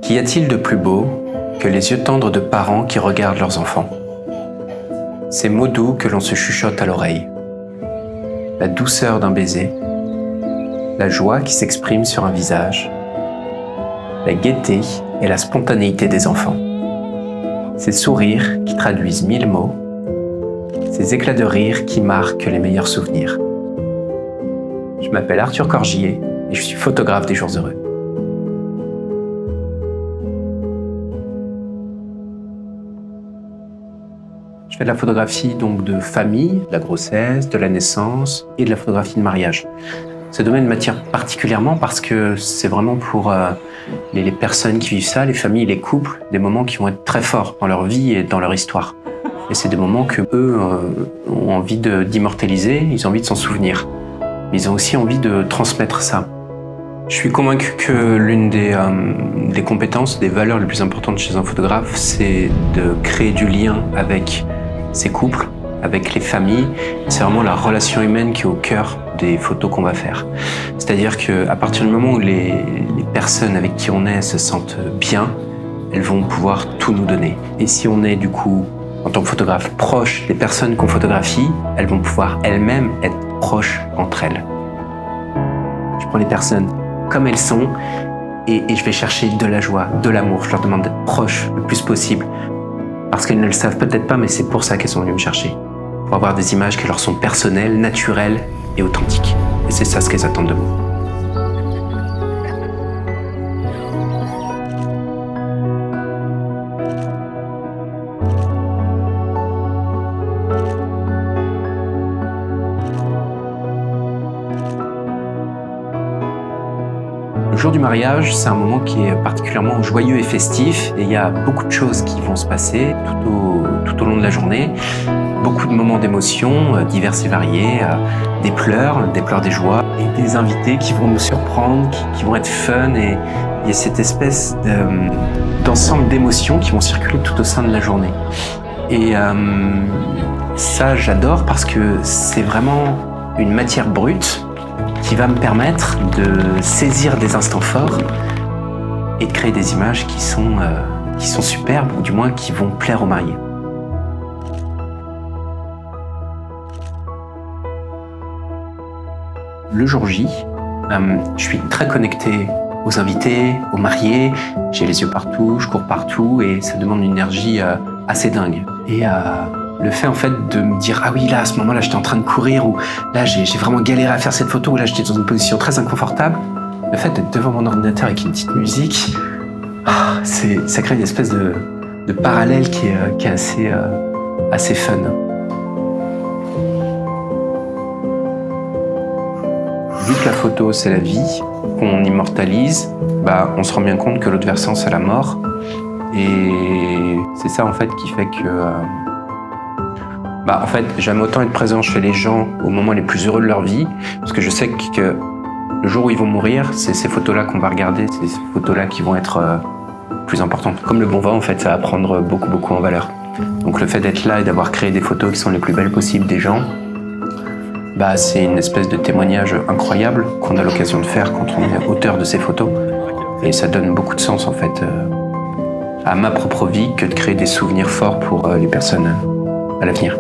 Qu'y a-t-il de plus beau que les yeux tendres de parents qui regardent leurs enfants? Ces mots doux que l'on se chuchote à l'oreille. La douceur d'un baiser, la joie qui s'exprime sur un visage, la gaieté et la spontanéité des enfants. Ces sourires qui traduisent 1000 mots, ces éclats de rire qui marquent les meilleurs souvenirs. Je m'appelle Arthur Corgier et je suis photographe des jours heureux. Je fais de la photographie donc de famille, de la grossesse, de la naissance et de la photographie de mariage. Ce domaine m'attire particulièrement parce que c'est vraiment pour les personnes qui vivent ça, les familles, les couples, des moments qui vont être très forts dans leur vie et dans leur histoire. Et c'est des moments que eux ont envie d'immortaliser, ils ont envie de s'en souvenir. Mais ils ont aussi envie de transmettre ça. Je suis convaincu que l'une des compétences, des valeurs les plus importantes chez un photographe, c'est de créer du lien avec ces couples, avec les familles. C'est vraiment la relation humaine qui est au cœur des photos qu'on va faire. C'est-à-dire qu'à partir du moment où les personnes avec qui on est se sentent bien, elles vont pouvoir tout nous donner. Et si on est du coup, en tant que photographe, proche des personnes qu'on photographie, elles vont pouvoir elles-mêmes être proches entre elles. Je prends les personnes comme elles sont et je vais chercher de la joie, de l'amour. Je leur demande d'être proches le plus possible. Parce qu'elles ne le savent peut-être pas, mais c'est pour ça qu'elles sont venues me chercher. Pour avoir des images qui leur sont personnelles, naturelles et authentiques. Et c'est ça ce qu'elles attendent de moi. Le jour du mariage, c'est un moment qui est particulièrement joyeux et festif et il y a beaucoup de choses qui vont se passer tout au long de la journée. Beaucoup de moments d'émotion divers et variés, des pleurs, des joies et des invités qui vont nous surprendre, qui vont être fun et il y a cette espèce d'ensemble d'émotions qui vont circuler tout au sein de la journée. Et ça, j'adore parce que c'est vraiment une matière brute qui va me permettre de saisir des instants forts et de créer des images qui sont superbes, ou du moins qui vont plaire aux mariés. Le jour J, je suis très connecté aux invités, aux mariés, j'ai les yeux partout, je cours partout et ça demande une énergie assez dingue. Et le fait en fait de me dire ah oui là à ce moment-là j'étais en train de courir ou là j'ai vraiment galéré à faire cette photo ou là j'étais dans une position très inconfortable, le fait d'être devant mon ordinateur avec une petite musique, ça crée une espèce de parallèle qui est assez fun. Vu que la photo c'est la vie, qu'on immortalise, on se rend bien compte que l'autre versant c'est la mort et c'est ça en fait qui fait que en fait, j'aime autant être présent chez les gens au moment les plus heureux de leur vie, parce que je sais que le jour où ils vont mourir, c'est ces photos-là qu'on va regarder, c'est ces photos-là qui vont être plus importantes. Comme le bon vin, en fait, ça va prendre beaucoup en valeur. Donc le fait d'être là et d'avoir créé des photos qui sont les plus belles possibles des gens, c'est une espèce de témoignage incroyable qu'on a l'occasion de faire quand on est auteur de ces photos. Et ça donne beaucoup de sens, en fait, à ma propre vie que de créer des souvenirs forts pour les personnes à l'avenir.